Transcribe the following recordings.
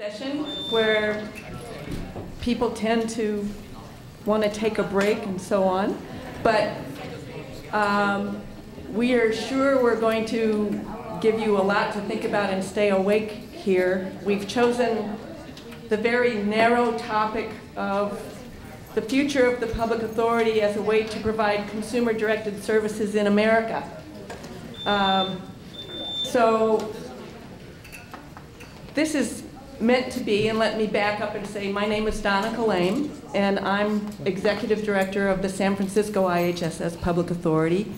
Session where people tend to want to take a break and so on, but we are sure we're going to give you a lot to think about and stay awake here. We've chosen the very narrow topic of the future of the public authority as a way to provide consumer-directed services in America. So this is meant to be, and let me back up and say, my name is Donna Kalame, and I'm Executive Director of the San Francisco IHSS Public Authority.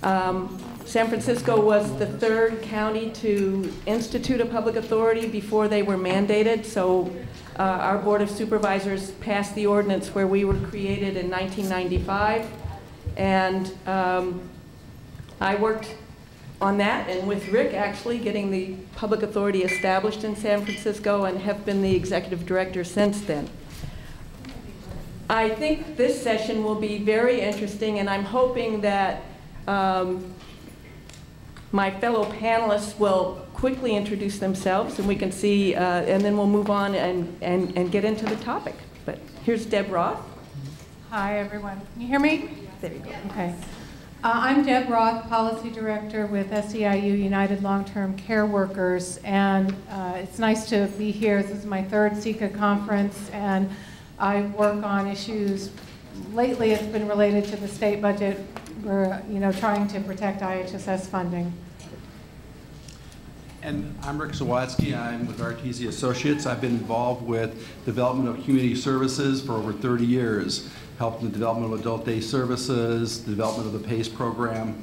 San Francisco was the third county to institute a public authority before they were mandated, so our Board of Supervisors passed the ordinance where we were created in 1995, and I worked on that, and with Rick actually getting the public authority established in San Francisco, and have been the executive director since then. I think this session will be very interesting, and I'm hoping that my fellow panelists will quickly introduce themselves, and we can see, and then we'll move on and get into the topic. But here's Deb Roth. Hi, everyone. Can you hear me? There you go. Okay. I'm Deb Roth, Policy Director with SEIU United Long-Term Care Workers, and it's nice to be here. This is my third SECA conference, and I work on issues. Lately, it's been related to the state budget. We're, trying to protect IHSS funding. And I'm Rick Zawatsky. I'm with RTZ Associates. I've been involved with development of community services for over 30 years. Helped in the development of adult day services, the development of the PACE program,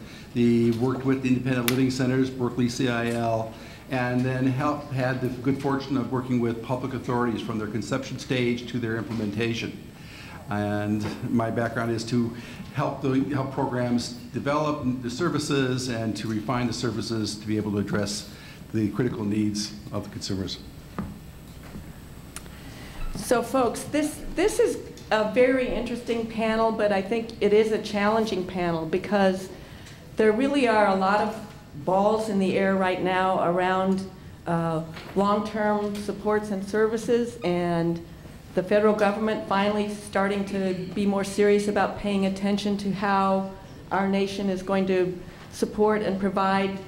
worked with the independent living centers, Berkeley CIL, and then had the good fortune of working with public authorities from their conception stage to their implementation. And my background is to help programs develop the services and to refine the services to be able to address the critical needs of the consumers. So folks, this is a very interesting panel, but I think it is a challenging panel because there really are a lot of balls in the air right now around long-term supports and services, and the federal government finally starting to be more serious about paying attention to how our nation is going to support and provide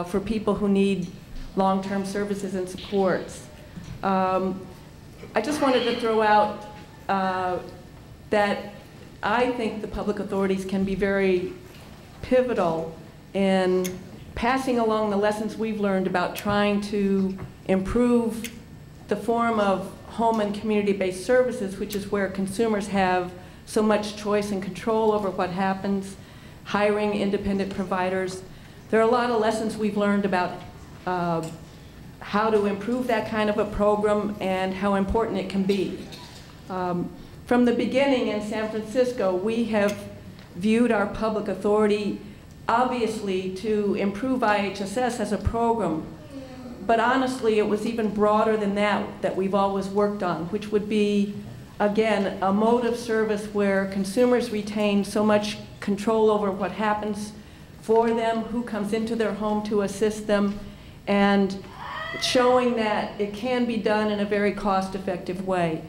for people who need long-term services and supports. I just wanted to throw out that I think the public authorities can be very pivotal in passing along the lessons we've learned about trying to improve the form of home and community-based services, which is where consumers have so much choice and control over what happens, hiring independent providers. There are a lot of lessons we've learned about how to improve that kind of a program and how important it can be. From the beginning in San Francisco, we have viewed our public authority obviously to improve IHSS as a program, but honestly it was even broader than that we've always worked on, which would be, again, a mode of service where consumers retain so much control over what happens for them, who comes into their home to assist them, and showing that it can be done in a very cost-effective way.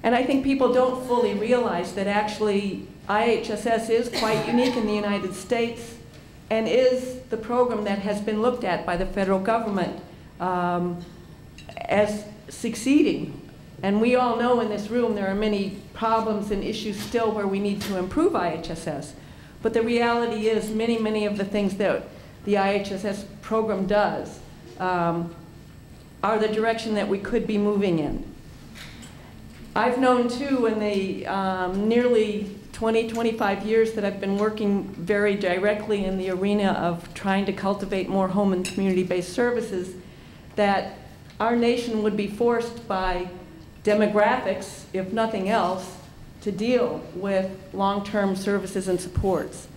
And I think people don't fully realize that actually IHSS is quite unique in the United States and is the program that has been looked at by the federal government as succeeding. And we all know in this room there are many problems and issues still where we need to improve IHSS. But the reality is many of the things that the IHSS program does are the direction that we could be moving in. I've known too in the nearly 25 years that I've been working very directly in the arena of trying to cultivate more home and community-based services that our nation would be forced by demographics, if nothing else, to deal with long-term services and supports.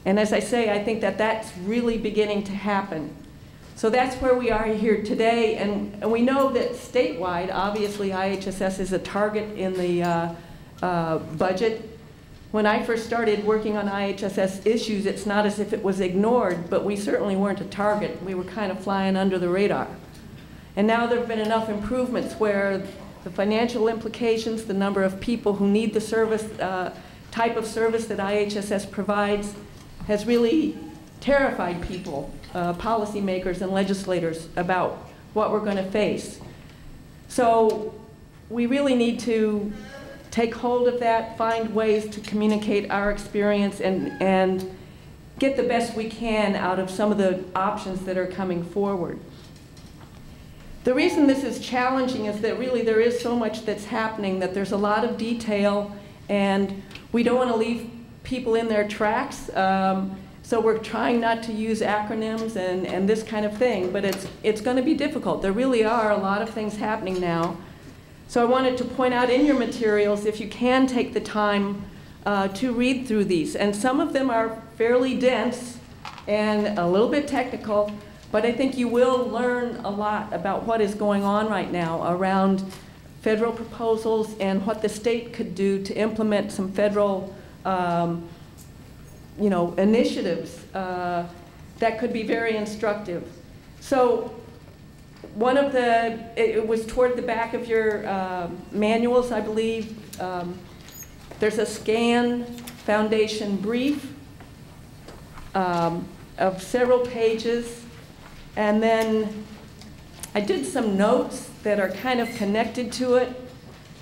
And as I say, I think that that's really beginning to happen. So that's where we are here today, and we know that statewide, obviously IHSS is a target in the budget. When I first started working on IHSS issues, it's not as if it was ignored, but we certainly weren't a target. We were kind of flying under the radar. And now there have been enough improvements where the financial implications, the number of people who need the service, type of service that IHSS provides, has really terrified people, policymakers and legislators, about what we're going to face. So we really need to take hold of that, find ways to communicate our experience, and get the best we can out of some of the options that are coming forward. The reason this is challenging is that really there is so much that's happening, that there's a lot of detail, and we don't want to leave people in their tracks. So we're trying not to use acronyms and this kind of thing, but it's going to be difficult. There really are a lot of things happening now. So I wanted to point out in your materials, if you can take the time to read through these. And some of them are fairly dense and a little bit technical, but I think you will learn a lot about what is going on right now around federal proposals and what the state could do to implement some federal initiatives that could be very instructive. So one of it was toward the back of your manuals, I believe. There's a SCAN Foundation brief of several pages. And then I did some notes that are kind of connected to it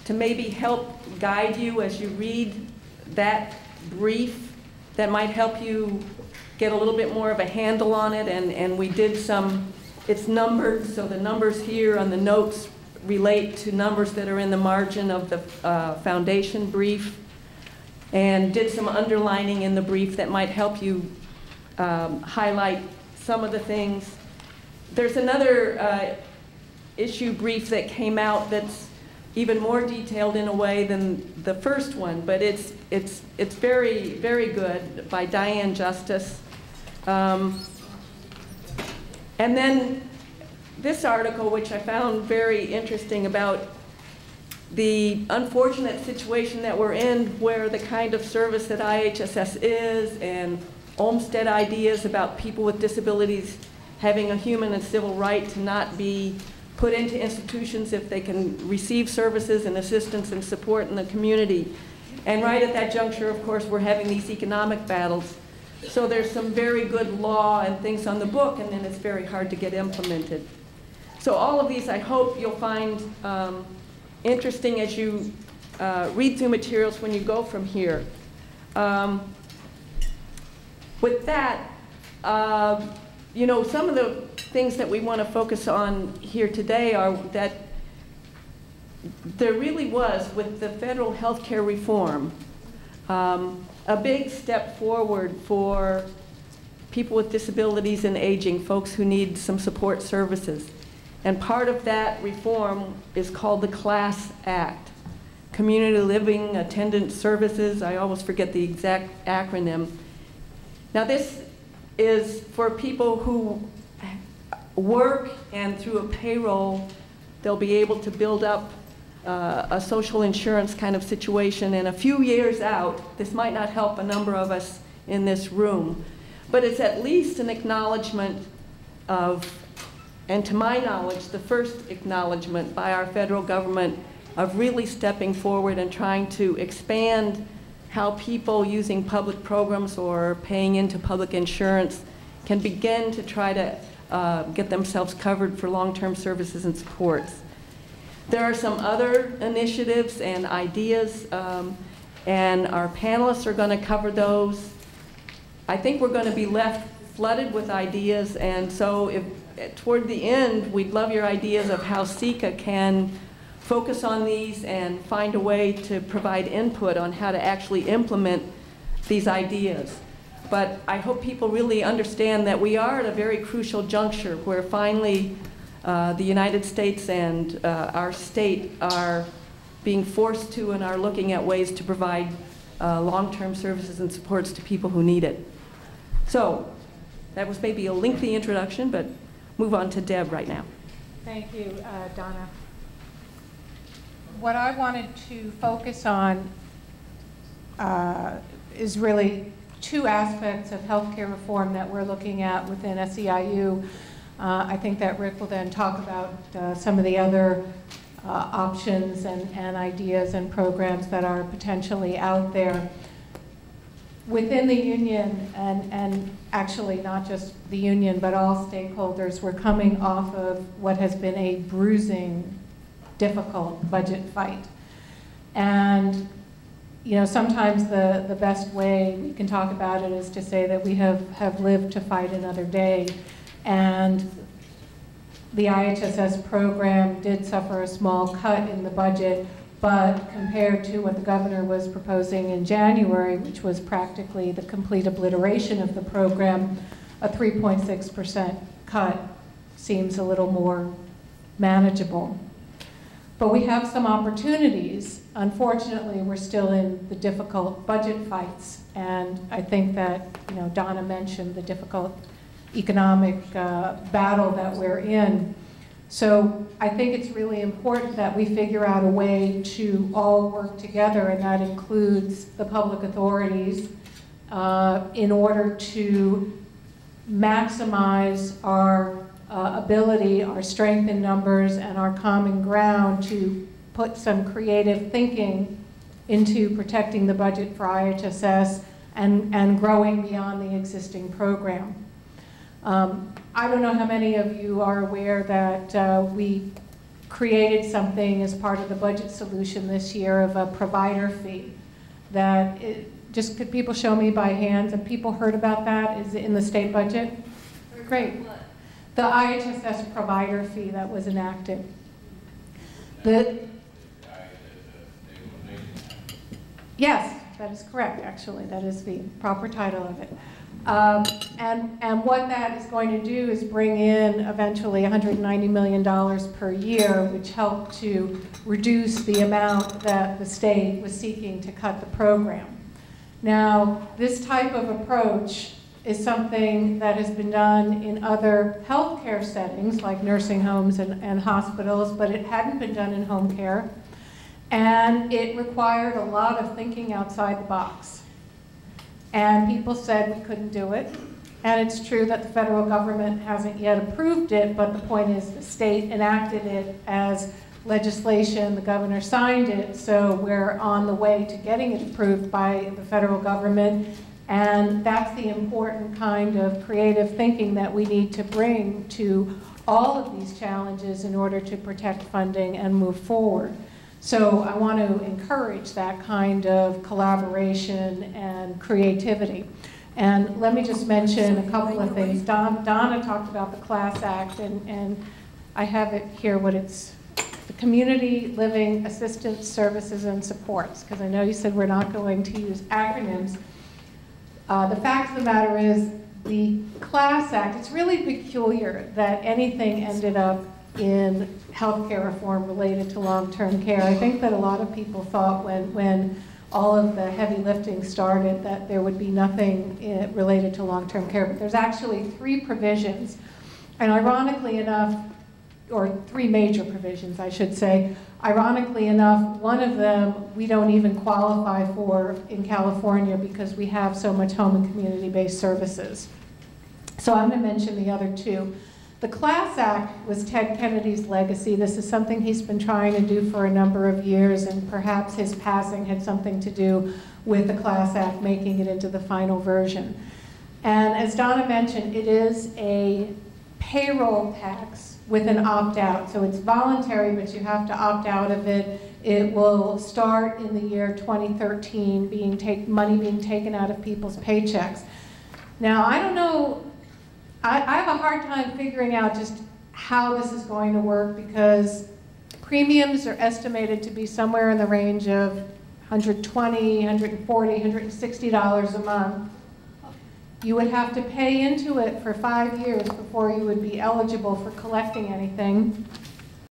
to maybe help guide you as you read that brief, that might help you get a little bit more of a handle on it. And we did it's numbered, so the numbers here on the notes relate to numbers that are in the margin of the foundation brief, and did some underlining in the brief that might help you highlight some of the things. There's another issue brief that came out that's even more detailed in a way than the first one, but it's very, very good, by Diane Justice. And then this article, which I found very interesting, about the unfortunate situation that we're in, where the kind of service that IHSS is, and Olmsted ideas about people with disabilities having a human and civil right to not be put into institutions if they can receive services and assistance and support in the community. And right at that juncture, of course, we're having these economic battles. So there's some very good law and things on the book, and then it's very hard to get implemented. So all of these I hope you'll find interesting as you read through materials when you go from here. With that, some of the things that we want to focus on here today are that there really was, with the federal health care reform, a big step forward for people with disabilities and aging, folks who need some support services. And part of that reform is called the CLASS Act, Community Living Attendant Services. I always forget the exact acronym. Now this is for people who work, and through a payroll, they'll be able to build up a social insurance kind of situation. And a few years out, this might not help a number of us in this room, but it's at least an acknowledgement of, and to my knowledge, the first acknowledgement by our federal government of really stepping forward and trying to expand how people using public programs or paying into public insurance can begin to try to get themselves covered for long-term services and supports. There are some other initiatives and ideas, and our panelists are going to cover those. I think we're going to be left flooded with ideas, and so toward the end, we'd love your ideas of how SECA can focus on these and find a way to provide input on how to actually implement these ideas. But I hope people really understand that we are at a very crucial juncture where finally the United States and our state are being forced to and are looking at ways to provide long-term services and supports to people who need it. So that was maybe a lengthy introduction, but move on to Deb right now. Thank you, Donna. What I wanted to focus on is really two aspects of healthcare reform that we're looking at within SEIU. I think that Rick will then talk about some of the other options and ideas and programs that are potentially out there. Within the union, and actually not just the union, but all stakeholders, we're coming off of what has been a bruising, difficult budget fight. And you know, sometimes the best way we can talk about it is to say that we have lived to fight another day. And the IHSS program did suffer a small cut in the budget, but compared to what the governor was proposing in January, which was practically the complete obliteration of the program, a 3.6% cut seems a little more manageable. But we have some opportunities. Unfortunately, we're still in the difficult budget fights, and I think that, you know, Donna mentioned the difficult economic battle that we're in. So I think it's really important that we figure out a way to all work together, and that includes the public authorities, in order to maximize our ability, our strength in numbers, and our common ground to put some creative thinking into protecting the budget for IHSS and growing beyond the existing program. I don't know how many of you are aware that we created something as part of the budget solution this year of a provider fee. That just could people show me by hands? Have people heard about that? Is it in the state budget? Great. The IHSS provider fee that was enacted. Yes, that is correct, actually. That is the proper title of it. And what that is going to do is bring in eventually $190 million per year, which helped to reduce the amount that the state was seeking to cut the program. Now, this type of approach is something that has been done in other healthcare settings, like nursing homes and hospitals, but it hadn't been done in home care. And it required a lot of thinking outside the box. And people said we couldn't do it. And it's true that the federal government hasn't yet approved it, but the point is the state enacted it as legislation, the governor signed it, so we're on the way to getting it approved by the federal government. And that's the important kind of creative thinking that we need to bring to all of these challenges in order to protect funding and move forward. So I want to encourage that kind of collaboration and creativity. And let me just mention a couple of things. Donna talked about the Class Act, and I have it here, what it's, the Community Living Assistance Services and Supports, because I know you said we're not going to use acronyms. The fact of the matter is, the Class Act, it's really peculiar that anything ended up in healthcare reform related to long-term care. I think that a lot of people thought when all of the heavy lifting started that there would be nothing related to long-term care, but there's actually 3 provisions, and ironically enough, or 3 major provisions, I should say. Ironically enough, one of them we don't even qualify for in California because we have so much home and community-based services. So I'm going to mention the other 2. The Class Act was Ted Kennedy's legacy. This is something he's been trying to do for a number of years, and perhaps his passing had something to do with the Class Act making it into the final version. And as Donna mentioned, it is a payroll tax with an opt-out. So it's voluntary, but you have to opt out of it. It will start in the year 2013, money being taken out of people's paychecks. Now, I don't know, I have a hard time figuring out just how this is going to work, because premiums are estimated to be somewhere in the range of $120, $140, $160 a month. You would have to pay into it for 5 years before you would be eligible for collecting anything.